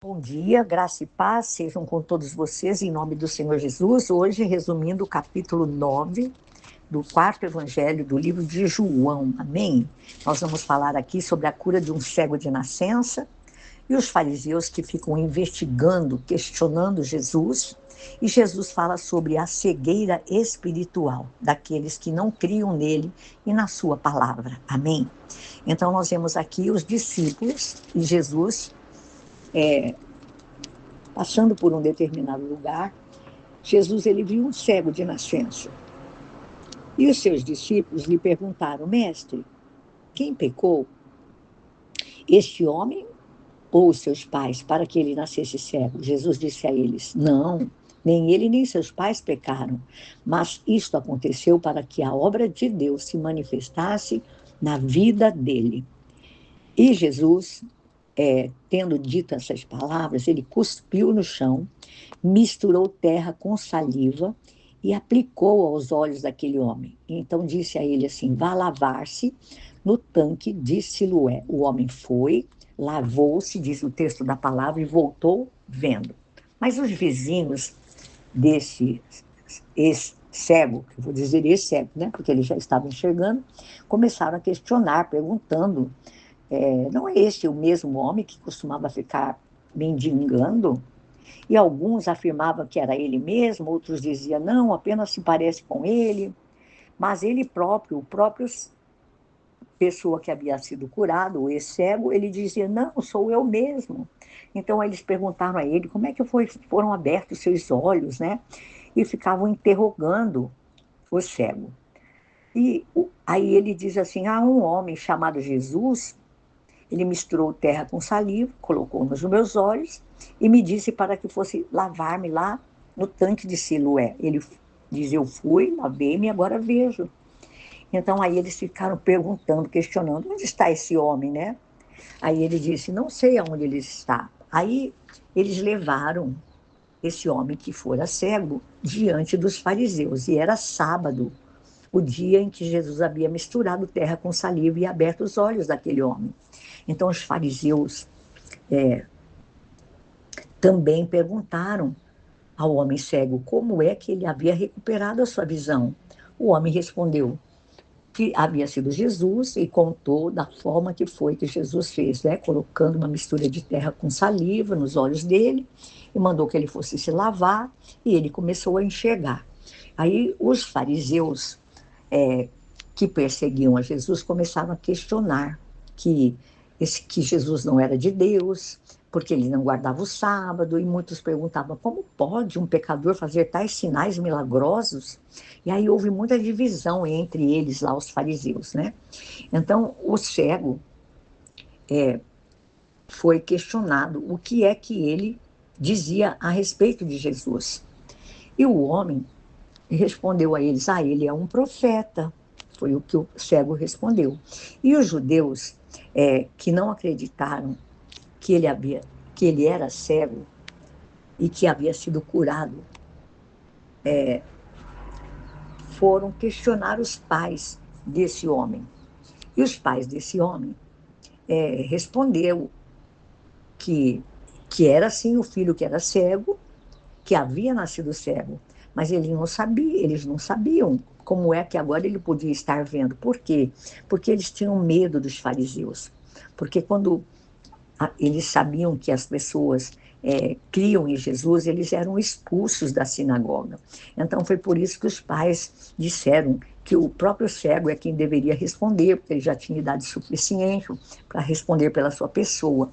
Bom dia, graça e paz sejam com todos vocês, em nome do Senhor Jesus. Hoje, resumindo o capítulo 9 do quarto evangelho do livro de João, amém? Nós vamos falar aqui sobre a cura de um cego de nascença e os fariseus que ficam investigando, questionando Jesus. E Jesus fala sobre a cegueira espiritual daqueles que não criam nele e na sua palavra, amém? Então, nós vemos aqui os discípulos e Jesus passando por um determinado lugar. Jesus ele viu um cego de nascença. E os seus discípulos lhe perguntaram: Mestre, quem pecou? Este homem ou os seus pais, para que ele nascesse cego? Jesus disse a eles: Não, nem ele nem seus pais pecaram, mas isto aconteceu para que a obra de Deus se manifestasse na vida dele. E Jesus, tendo dito essas palavras, ele cuspiu no chão, misturou terra com saliva e aplicou aos olhos daquele homem. Então disse a ele assim: vá lavar-se no tanque de Siloé. O homem foi, lavou-se, diz o texto da palavra, e voltou vendo. Mas os vizinhos desse cego, que eu vou dizer esse cego, né, porque ele já estava enxergando, começaram a questionar, perguntando: não é este o mesmo homem que costumava ficar mendigando? E alguns afirmavam que era ele mesmo, outros diziam, não, apenas se parece com ele. Mas ele próprio, o próprio pessoa que havia sido curado, o ex-cego, ele dizia, não, sou eu mesmo. Então eles perguntaram a ele como é que foram abertos seus olhos, né? E ficavam interrogando o cego. E aí ele diz assim, há um homem chamado Jesus, ele misturou terra com saliva, colocou nos meus olhos e me disse para que fosse lavar-me lá no tanque de Siloé. Ele diz, eu fui, lavei-me e agora vejo. Então aí eles ficaram perguntando, questionando, onde está esse homem, né? Aí ele disse, não sei aonde ele está. Aí eles levaram esse homem que fora cego diante dos fariseus, e era sábado, o dia em que Jesus havia misturado terra com saliva e aberto os olhos daquele homem. Então os fariseus também perguntaram ao homem cego como é que ele havia recuperado a sua visão. O homem respondeu que havia sido Jesus e contou da forma que foi que Jesus fez, né? Colocando uma mistura de terra com saliva nos olhos dele e mandou que ele fosse se lavar e ele começou a enxergar. Aí os fariseus que perseguiam a Jesus começaram a questionar que Jesus não era de Deus, porque ele não guardava o sábado, e muitos perguntavam como pode um pecador fazer tais sinais milagrosos? E aí houve muita divisão entre eles lá, os fariseus, né? Então o cego foi questionado o que é que ele dizia a respeito de Jesus. E o homem respondeu a eles: ele é um profeta. Foi o que o cego respondeu. E os judeus que não acreditaram que que ele era cego e que havia sido curado, foram questionar os pais desse homem. E os pais desse homem respondeu que, que era sim o filho que era cego, que havia nascido cego, mas eles não sabiam como é que agora ele podia estar vendo. Por quê? Porque eles tinham medo dos fariseus. Porque quando eles sabiam que as pessoas criam em Jesus, eles eram expulsos da sinagoga. Então foi por isso que os pais disseram que o próprio cego é quem deveria responder, porque ele já tinha idade suficiente para responder pela sua pessoa.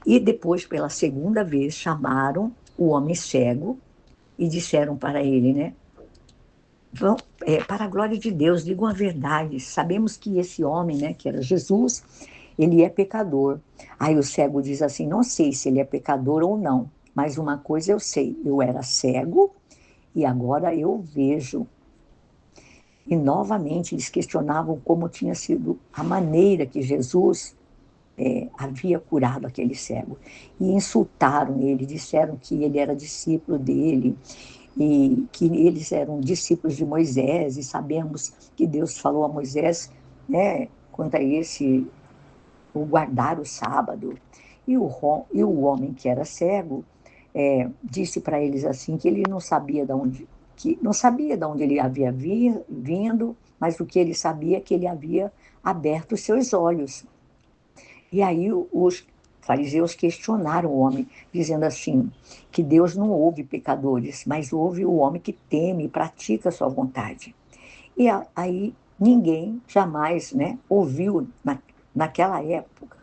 E depois, pela segunda vez, chamaram o homem cego e disseram para ele, né? Para a glória de Deus, digam a verdade. Sabemos que esse homem, né, que era Jesus, ele é pecador. Aí o cego diz assim: não sei se ele é pecador ou não, mas uma coisa eu sei: eu era cego e agora eu vejo. E novamente eles questionavam como tinha sido a maneira que Jesus havia curado aquele cego. E insultaram ele, disseram que ele era discípulo dele e que eles eram discípulos de Moisés, e sabemos que Deus falou a Moisés, né, quanto a esse, o guardar o sábado. E o homem que era cego disse para eles assim que ele não sabia de onde ele havia vindo, mas o que ele sabia é que ele havia aberto os seus olhos. E aí os fariseus questionaram o homem, dizendo assim, que Deus não ouve pecadores, mas ouve o homem que teme e pratica a sua vontade. E aí ninguém jamais, né, ouviu naquela época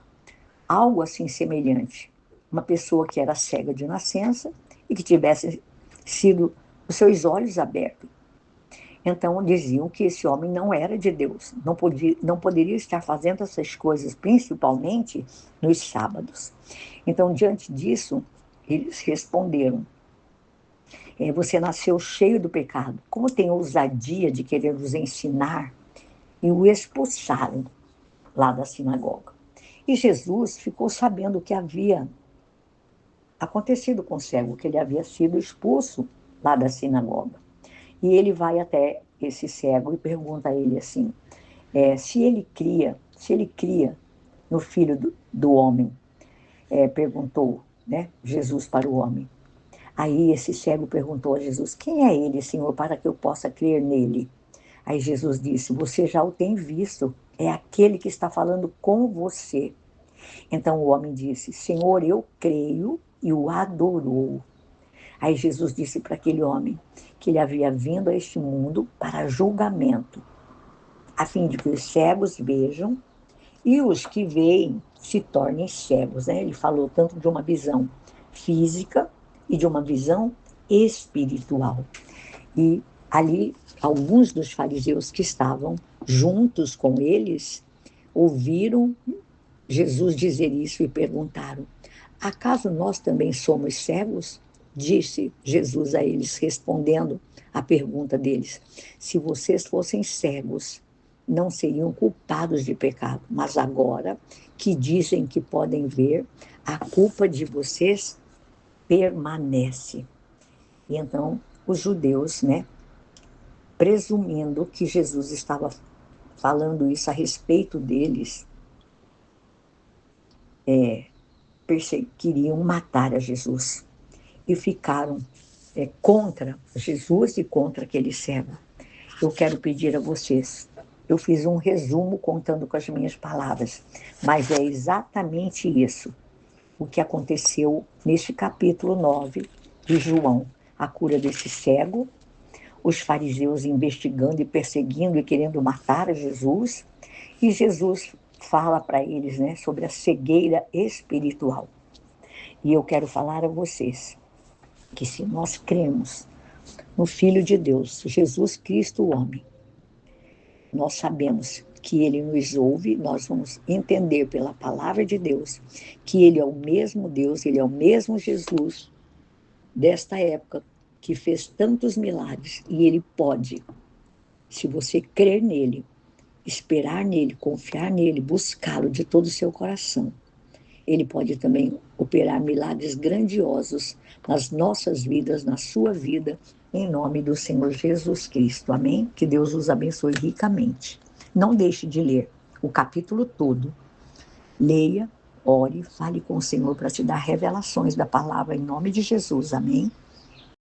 algo assim semelhante. Uma pessoa que era cega de nascença e que tivesse sido os seus olhos abertos. Então diziam que esse homem não era de Deus, não poderia estar fazendo essas coisas, principalmente nos sábados. Então, diante disso, eles responderam: você nasceu cheio do pecado. Como tem ousadia de querer nos ensinar? E o expulsaram lá da sinagoga. E Jesus ficou sabendo o que havia acontecido com o cego, que ele havia sido expulso lá da sinagoga. E ele vai até esse cego e pergunta a ele assim, se ele cria no Filho do Homem, perguntou, né, Jesus para o homem. Aí esse cego perguntou a Jesus, quem é ele, Senhor, para que eu possa crer nele? Aí Jesus disse, você já o tem visto, é aquele que está falando com você. Então o homem disse, Senhor, eu creio, e o adorou. Aí Jesus disse para aquele homem que ele havia vindo a este mundo para julgamento, a fim de que os cegos vejam e os que veem se tornem cegos. Né? Ele falou tanto de uma visão física e de uma visão espiritual. E ali, alguns dos fariseus que estavam juntos com eles ouviram Jesus dizer isso e perguntaram, acaso nós também somos cegos? Disse Jesus a eles, respondendo à pergunta deles, se vocês fossem cegos, não seriam culpados de pecado, mas agora que dizem que podem ver, a culpa de vocês permanece. E então os judeus, né, presumindo que Jesus estava falando isso a respeito deles, queriam matar a Jesus e ficaram contra Jesus e contra aquele cego. Eu quero pedir a vocês, eu fiz um resumo contando com as minhas palavras, mas é exatamente isso o que aconteceu neste capítulo 9 de João, a cura desse cego, os fariseus investigando e perseguindo e querendo matar a Jesus, e Jesus fala para eles, né, sobre a cegueira espiritual. E eu quero falar a vocês que se nós cremos no Filho de Deus, Jesus Cristo, o homem, nós sabemos que ele nos ouve, nós vamos entender pela palavra de Deus que ele é o mesmo Deus, ele é o mesmo Jesus desta época que fez tantos milagres e ele pode, se você crer nele, esperar nele, confiar nele, buscá-lo de todo o seu coração, ele pode também operar milagres grandiosos nas nossas vidas, na sua vida, em nome do Senhor Jesus Cristo. Amém? Que Deus os abençoe ricamente. Não deixe de ler o capítulo todo. Leia, ore, fale com o Senhor para te dar revelações da palavra em nome de Jesus. Amém?